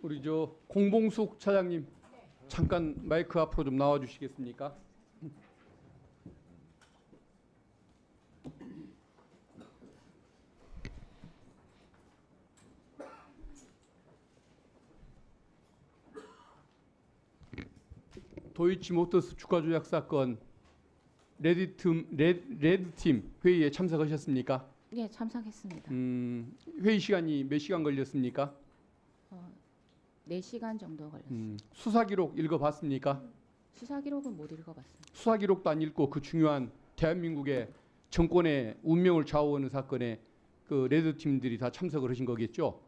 우리 저 공봉숙 차장님 잠깐 마이크 앞으로 좀 나와 주시겠습니까? 도이치모터스 주가 조작 사건 레드팀 회의에 참석하셨습니까? 예, 참석했습니다. 회의 시간이 몇 시간 걸렸습니까? 4시간 정도 걸렸습니다. 수사 기록 읽어봤습니까? 수사 기록은 못 읽어봤습니다. 수사 기록도 안 읽고 그 중요한 대한민국의 정권의 운명을 좌우하는 사건에 그 레드팀들이 다 참석을 하신 거겠죠?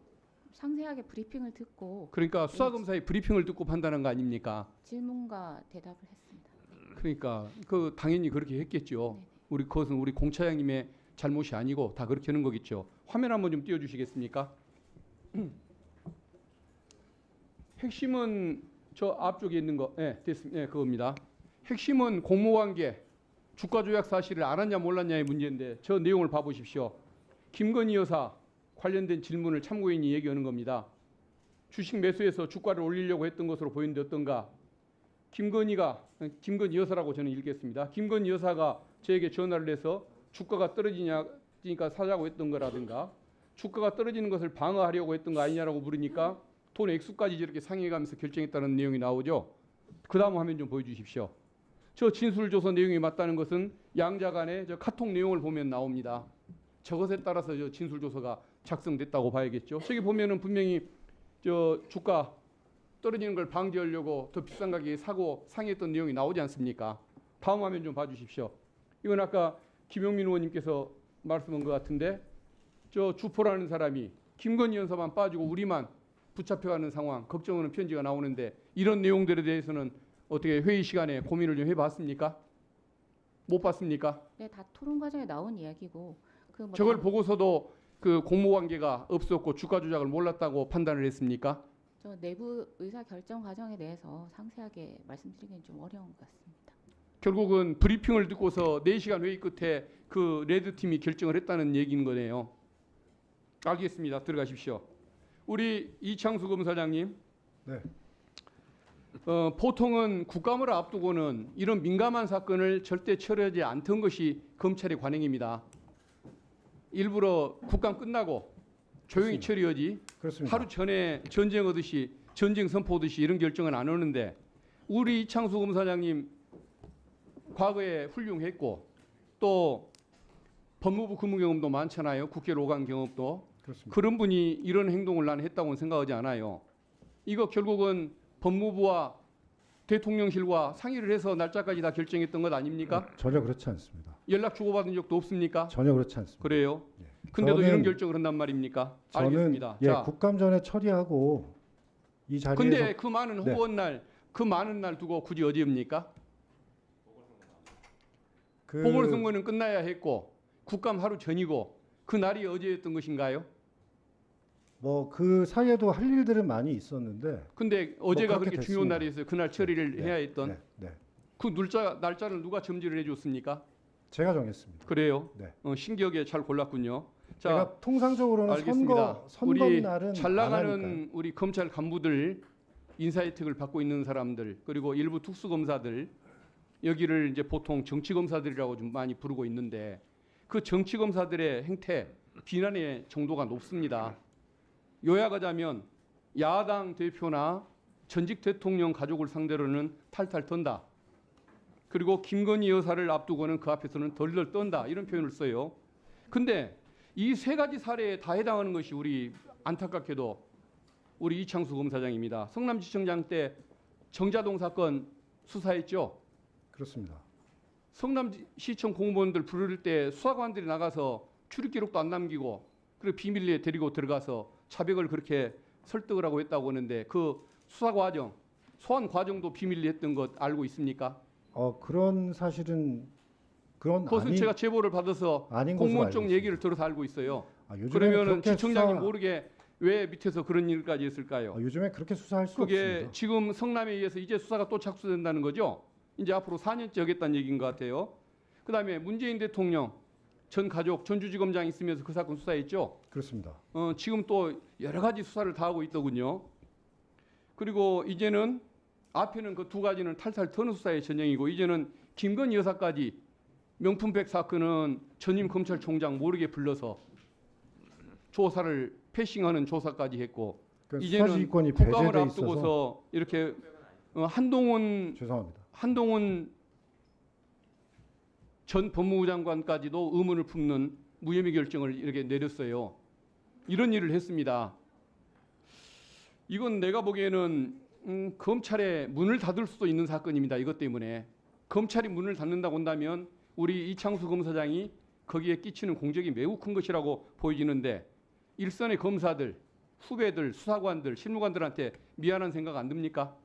상세하게 브리핑을 듣고 그러니까 수사검사의 브리핑을 듣고 판단한 거 아닙니까? 질문과 대답을 했습니다. 그러니까 그 당연히 그렇게 했겠죠. 네네. 그것은 우리 공 차장님의 잘못이 아니고 다 그렇게 하는 거겠죠. 화면 한번 좀 띄워주시겠습니까? 핵심은 저 앞쪽에 있는 거, 됐습니다. 그겁니다. 핵심은 공모관계, 주가 조작 사실을 알았냐 몰랐냐의 문제인데 저 내용을 봐보십시오. 김건희 여사 관련된 질문을 참고인이 얘기하는 겁니다. 주식 매수해서 주가를 올리려고 했던 것으로 보이는데 어떤가? 김건희 여사라고 저는 읽겠습니다. 김건희 여사가 저에게 전화를 해서 주가가 떨어지니까 사자고 했던 거라든가 주가가 떨어지는 것을 방어하려고 했던 거 아니냐라고 물으니까 돈 액수까지 저렇게 상의해가면서 결정했다는 내용이 나오죠. 그 다음 화면 좀 보여주십시오. 저 진술조서 내용이 맞다는 것은 양자 간의 저 카톡 내용을 보면 나옵니다. 저것에 따라서 저 진술조서가 작성됐다고 봐야겠죠. 저기 보면은 분명히 저 주가 떨어지는 걸 방지하려고 더 비싼 가격에 사고 상의했던 내용이 나오지 않습니까? 다음 화면 좀 봐주십시오. 이건 아까 김용민 의원님께서 말씀한 것 같은데 저 주포라는 사람이 김건희 여사만 빠지고 우리만 붙잡혀가는 상황, 걱정하는 편지가 나오는데 이런 내용들에 대해서는 어떻게 회의 시간에 고민을 좀 해봤습니까? 못 봤습니까? 네, 다 토론 과정에 나온 이야기고 저걸 보고서도 그 공모관계가 없었고 주가 조작을 몰랐다고 판단을 했습니까? 저 내부 의사 결정 과정에 대해서 상세하게 말씀드리기는 좀 어려운 것 같습니다. 결국은 브리핑을 듣고서 4시간 회의 끝에 그 레드팀이 결정을 했다는 얘기인 거네요. 알겠습니다. 들어가십시오. 우리 이창수 검사장님. 네. 보통은 국감을 앞두고는 이런 민감한 사건을 절대 처리하지 않던 것이 검찰의 관행입니다. 일부러 국감 끝나고 조용히 그렇습니다. 처리하지 그렇습니다. 하루 전에 전쟁하듯이 전쟁 선포하듯이 이런 결정은 안 하는데 우리 이창수 검사장님 과거에 훌륭했고 또 법무부 근무 경험도 많잖아요. 국회로 오간 경험도. 그렇습니다. 그런 분이 이런 행동을 나는 했다고는 생각하지 않아요. 이거 결국은 법무부와 대통령실과 상의를 해서 날짜까지 다 결정했던 것 아닙니까? 전혀 그렇지 않습니다. 연락 주고받은 적도 없습니까? 전혀 그렇지 않습니다. 그래요? 예. 근데도 저는- 이런 결정을 한단 말입니까? 저는 알겠습니다. 예, 자, 국감 전에 처리하고 이 자리에서 근데 그 많은 네. 후원 날, 그 많은 날 두고 굳이 어디입니까? 그 보궐선거는 끝나야 했고 국감 하루 전이고 그 날이 어제였던 것인가요? 뭐그 사이에도 할 일들은 많이 있었는데 근데 어제가 그렇게 그렇게 중요한 됐습니다. 날이었어요. 그날 처리를 해야 했던 네. 그 날짜를 누가 점지를 해줬습니까? 제가 정했습니다. 그래요. 네. 신기하게 잘 골랐군요. 자, 제가 통상적으로는 알겠습니다. 우리 선거날은 잘 안 나가는 하니까요. 우리 검찰 간부들 인사 혜택을 받고 있는 사람들 그리고 일부 특수 검사들 여기를 이제 보통 정치 검사들이라고 좀 많이 부르고 있는데 그 정치 검사들의 행태 비난의 정도가 높습니다. 요약하자면 야당 대표나 전직 대통령 가족을 상대로는 탈탈 턴다. 그리고 김건희 여사를 앞두고는 그 앞에서는 덜덜 떤다. 이런 표현을 써요. 근데 이 세 가지 사례에 다 해당하는 것이 우리 안타깝게도 우리 이창수 검사장입니다. 성남시청장 때 정자동 사건 수사했죠. 그렇습니다. 성남시청 공무원들 부를 때 수사관들이 나가서 출입 기록도 안 남기고 그리고 비밀리에 데리고 들어가서 자백을 그렇게 설득을 하고 했다고 하는데 그 수사 과정, 소환 과정도 비밀리 했던 것 알고 있습니까? 그런 사실은 그런 그것은 제가 제보를 받아서 아닌 것으로 공무원 알고 쪽 있습니다. 얘기를 들어서 알고 있어요. 요즘에 그러면은 그렇게 지청장이 수사- 모르게 왜 밑에서 그런 일까지 했을까요? 요즘에 그렇게 수사할 수 그게 없습니다. 지금 성남에 의해서 이제 수사가 또 착수된다는 거죠. 이제 앞으로 4년째 하겠다는 얘기인 것 같아요. 그다음에 문재인 대통령 전 가족 전주지검장 있으면서 그 사건 수사했죠. 그렇습니다. 지금 또 여러 가지 수사를 다 하고 있더군요. 그리고 이제는 앞에는 그 두 가지는 탈탈 터는 수사의 전형이고 이제는 김건희 여사까지 명품백 사건은 전임 검찰총장 모르게 불러서 조사를 패싱하는 조사까지 했고 그러니까 이제는 수사지휘권이 국감을 배제돼 있어서 앞두고서 이렇게 한동훈 죄송합니다. 전 법무부 장관까지도 의문을 품는 무혐의 결정을 이렇게 내렸어요. 이런 일을 했습니다. 이건 내가 보기에는 검찰의 문을 닫을 수도 있는 사건입니다. 이것 때문에 검찰이 문을 닫는다고 한다면 우리 이창수 검사장이 거기에 끼치는 공적이 매우 큰 것이라고 보여지는데 일선의 검사들, 후배들, 수사관들, 실무관들한테 미안한 생각 안 듭니까?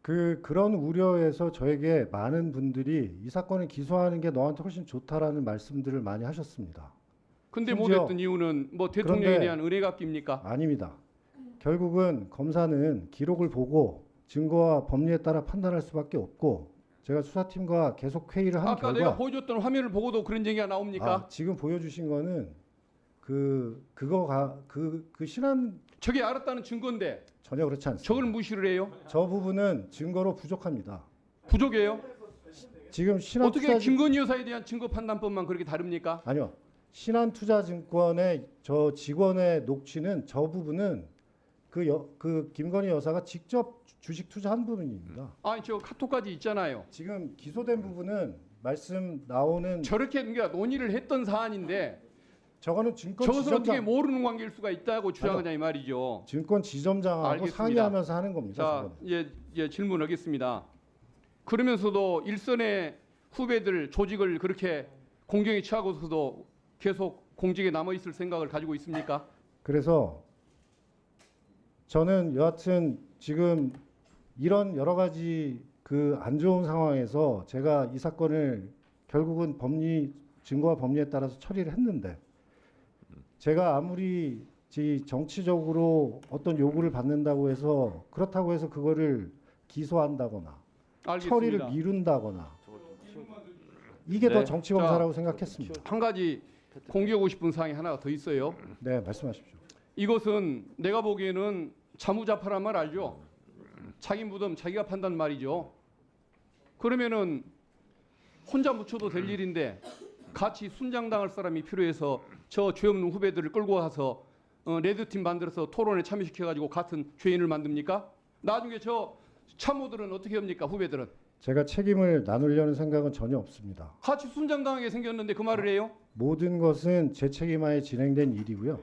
그런 우려에서 저에게 많은 분들이 이 사건을 기소하는 게 너한테 훨씬 좋다라는 말씀들을 많이 하셨습니다. 근데 심지어 못했던 이유는 뭐 대통령에 그런데 대한 은혜가 깁니까? 아닙니다. 결국은 검사는 기록을 보고 증거와 법리에 따라 판단할 수밖에 없고 제가 수사팀과 계속 회의를 한 아까 결과 내가 보여줬던 화면을 보고도 그런 얘기가 나옵니까? 지금 보여주신 거는 그거가 그 신한 저게 알았다는 증거인데 전혀 그렇지 않습니다. 저걸 무시를 해요? 저 부분은 증거로 부족합니다. 부족해요? 지금 어떻게 김건희 여사에 대한 증거 판단법만 그렇게 다릅니까? 아니요. 신한투자증권의 저 직원의 녹취는 저 부분은 그 김건희 여사가 직접 주식 투자한 부분입니다. 아니 저 카톡까지 있잖아요. 지금 기소된 부분은 말씀 나오는 저렇게 그러니까 논의를 했던 사안인데 저거는 증권 저것을 어떻게 지점장 모르는 관계일 수가 있다고 주장하냐 이 말이죠. 증권 지점장하고 알겠습니다. 상의하면서 하는 겁니다. 자, 저거는. 질문하겠습니다. 그러면서도 일선의 후배들 조직을 그렇게 공경에 처하고서도 계속 공직에 남아 있을 생각을 가지고 있습니까? 그래서 저는 여하튼 지금 이런 여러 가지 그 안 좋은 상황에서 제가 이 사건을 결국은 증거와 법리에 따라서 처리를 했는데 제가 아무리 정치적으로 어떤 요구를 받는다고 해서 그렇다고 해서 그거를 기소한다거나 알겠습니다. 처리를 미룬다거나 이게 더 네. 정치 검사라고 생각했습니다. 한 가지 공개하고 싶은 사항이 하나가 더 있어요. 네, 말씀하십시오. 이것은 내가 보기에는 자무자파란 말 알죠? 자기 무덤 자기가 판단 말이죠. 그러면은 혼자 묻혀도 될 일인데 같이 순장당할 사람이 필요해서 저 죄 없는 후배들을 끌고 와서 레드팀 만들어서 토론에 참여시켜가지고 같은 죄인을 만듭니까? 나중에 저 참모들은 어떻게 합니까? 후배들은 제가 책임을 나누려는 생각은 전혀 없습니다. 같이 순장당하게 생겼는데 그 말을 해요? 모든 것은 제 책임하에 진행된 일이고요.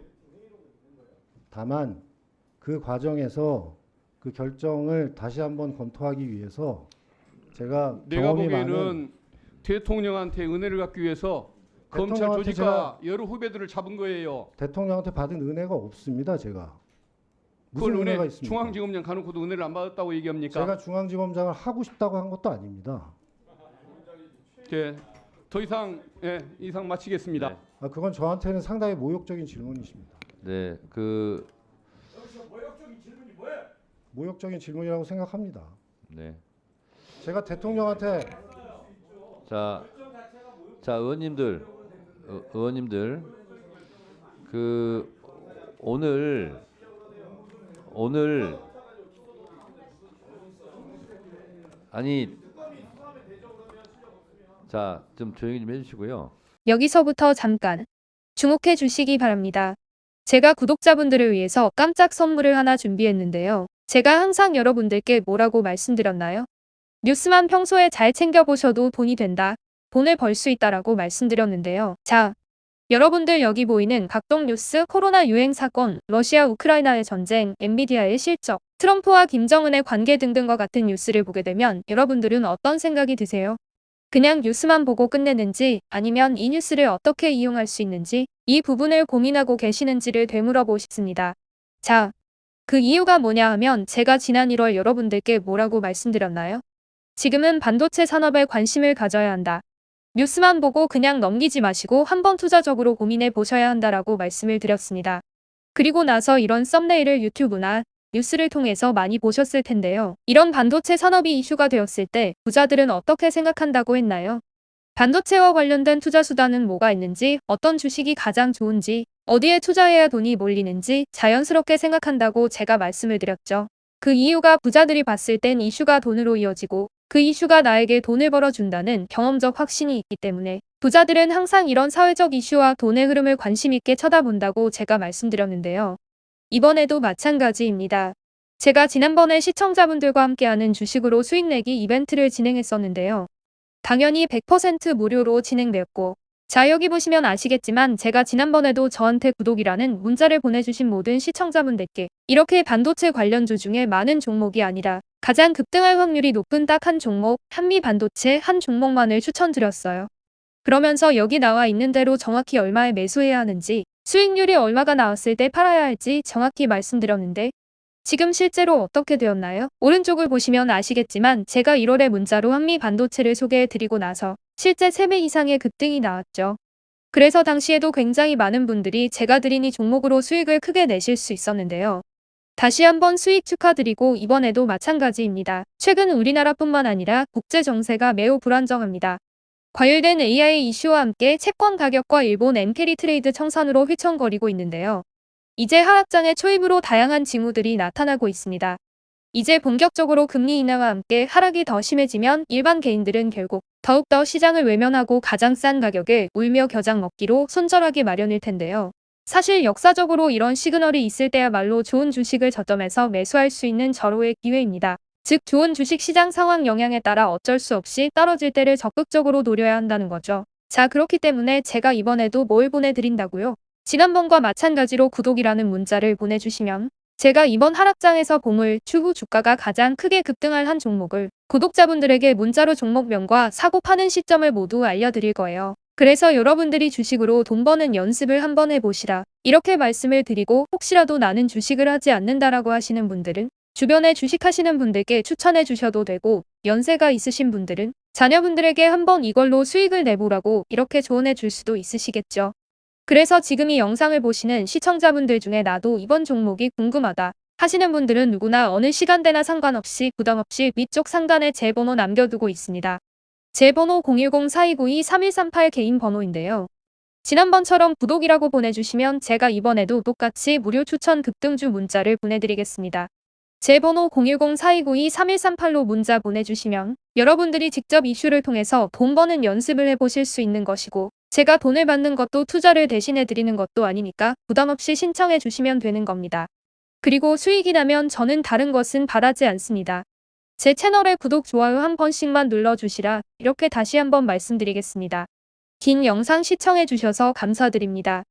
다만 그 과정에서 그 결정을 다시 한번 검토하기 위해서 제가 내가 경험이 보기에는 많은 대통령한테 은혜를 갖기 위해서 검찰 대통령한테 조직과 여러 후배들을 잡은 거예요. 대통령한테 받은 은혜가 없습니다. 제가 무슨 그걸 은혜가 은혜 있습니까? 중앙지검장 가놓고도 은혜를 안 받았다고 얘기합니까? 제가 중앙지검장을 하고 싶다고 한 것도 아닙니다. 더 이상 이상 마치겠습니다. 네. 그건 저한테는 상당히 모욕적인 질문이십니다. 네, 모욕적인 질문이라고 생각합니다. 네. 제가 대통령한테 자, 의원님들, 오늘 아니, 자, 좀 조용히 좀 해주시고요. 여기서부터 잠깐 주목해 주시기 바랍니다. 제가 구독자분들을 위해서 깜짝 선물을 하나 준비했는데요. 제가 항상 여러분들께 뭐라고 말씀드렸나요? 뉴스만 평소에 잘 챙겨보셔도 돈이 된다. 돈을 벌 수 있다라고 말씀드렸는데요. 자, 여러분들 여기 보이는 각종 뉴스, 코로나 유행 사건, 러시아 우크라이나의 전쟁, 엔비디아의 실적, 트럼프와 김정은의 관계 등등과 같은 뉴스를 보게 되면 여러분들은 어떤 생각이 드세요? 그냥 뉴스만 보고 끝내는지 아니면 이 뉴스를 어떻게 이용할 수 있는지 이 부분을 고민하고 계시는지를 되물어보고 싶습니다. 자, 그 이유가 뭐냐 하면 제가 지난 1월 여러분들께 뭐라고 말씀드렸나요? 지금은 반도체 산업에 관심을 가져야 한다. 뉴스만 보고 그냥 넘기지 마시고 한번 투자적으로 고민해 보셔야 한다라고 말씀을 드렸습니다. 그리고 나서 이런 썸네일을 유튜브나 뉴스를 통해서 많이 보셨을 텐데요. 이런 반도체 산업이 이슈가 되었을 때 부자들은 어떻게 생각한다고 했나요? 반도체와 관련된 투자 수단은 뭐가 있는지, 어떤 주식이 가장 좋은지, 어디에 투자해야 돈이 몰리는지 자연스럽게 생각한다고 제가 말씀을 드렸죠. 그 이유가 부자들이 봤을 땐 이슈가 돈으로 이어지고 그 이슈가 나에게 돈을 벌어준다는 경험적 확신이 있기 때문에 부자들은 항상 이런 사회적 이슈와 돈의 흐름을 관심 있게 쳐다본다고 제가 말씀드렸는데요. 이번에도 마찬가지입니다. 제가 지난번에 시청자분들과 함께하는 주식으로 수익 내기 이벤트를 진행했었는데요. 당연히 100% 무료로 진행되었고, 자 여기 보시면 아시겠지만 제가 지난번에도 저한테 구독이라는 문자를 보내주신 모든 시청자분들께 이렇게 반도체 관련주 중에 많은 종목이 아니라 가장 급등할 확률이 높은 딱 한 종목, 한미반도체 한 종목만을 추천드렸어요. 그러면서 여기 나와 있는 대로 정확히 얼마에 매수해야 하는지, 수익률이 얼마가 나왔을 때 팔아야 할지 정확히 말씀드렸는데 지금 실제로 어떻게 되었나요? 오른쪽을 보시면 아시겠지만 제가 1월에 문자로 한미반도체를 소개해드리고 나서 실제 3배 이상의 급등이 나왔죠. 그래서 당시에도 굉장히 많은 분들이 제가 드린 이 종목으로 수익을 크게 내실 수 있었는데요. 다시 한번 수익 축하드리고 이번에도 마찬가지입니다. 최근 우리나라뿐만 아니라 국제 정세가 매우 불안정합니다. 과열된 AI 이슈와 함께 채권 가격과 일본 엔캐리 트레이드 청산으로 휘청거리고 있는데요. 이제 하락장의 초입으로 다양한 징후들이 나타나고 있습니다. 이제 본격적으로 금리 인하와 함께 하락이 더 심해지면 일반 개인들은 결국 더욱더 시장을 외면하고 가장 싼 가격에 울며 겨장 먹기로 손절하기 마련일 텐데요. 사실 역사적으로 이런 시그널이 있을 때야말로 좋은 주식을 저점에서 매수할 수 있는 절호의 기회입니다. 즉 좋은 주식 시장 상황 영향에 따라 어쩔 수 없이 떨어질 때를 적극적으로 노려야 한다는 거죠. 자 그렇기 때문에 제가 이번에도 뭘 보내드린다고요? 지난번과 마찬가지로 구독이라는 문자를 보내주시면 제가 이번 하락장에서 보물, 추후 주가가 가장 크게 급등할 한 종목을 구독자분들에게 문자로 종목명과 사고 파는 시점을 모두 알려드릴 거예요. 그래서 여러분들이 주식으로 돈 버는 연습을 한번 해보시라. 이렇게 말씀을 드리고 혹시라도 나는 주식을 하지 않는다라고 하시는 분들은 주변에 주식하시는 분들께 추천해 주셔도 되고 연세가 있으신 분들은 자녀분들에게 한번 이걸로 수익을 내보라고 이렇게 조언해 줄 수도 있으시겠죠. 그래서 지금 이 영상을 보시는 시청자분들 중에 나도 이번 종목이 궁금하다 하시는 분들은 누구나 어느 시간대나 상관없이 부담없이 위쪽 상단에 제 번호 남겨두고 있습니다. 제 번호 010-4292-3138 개인 번호인데요. 지난번처럼 구독이라고 보내주시면 제가 이번에도 똑같이 무료 추천 급등주 문자를 보내드리겠습니다. 제 번호 010-4292-3138로 문자 보내주시면 여러분들이 직접 이슈를 통해서 돈 버는 연습을 해보실 수 있는 것이고 제가 돈을 받는 것도 투자를 대신해 드리는 것도 아니니까 부담없이 신청해 주시면 되는 겁니다. 그리고 수익이 나면 저는 다른 것은 바라지 않습니다. 제 채널에 구독, 좋아요 한 번씩만 눌러주시라 이렇게 다시 한번 말씀드리겠습니다. 긴 영상 시청해 주셔서 감사드립니다.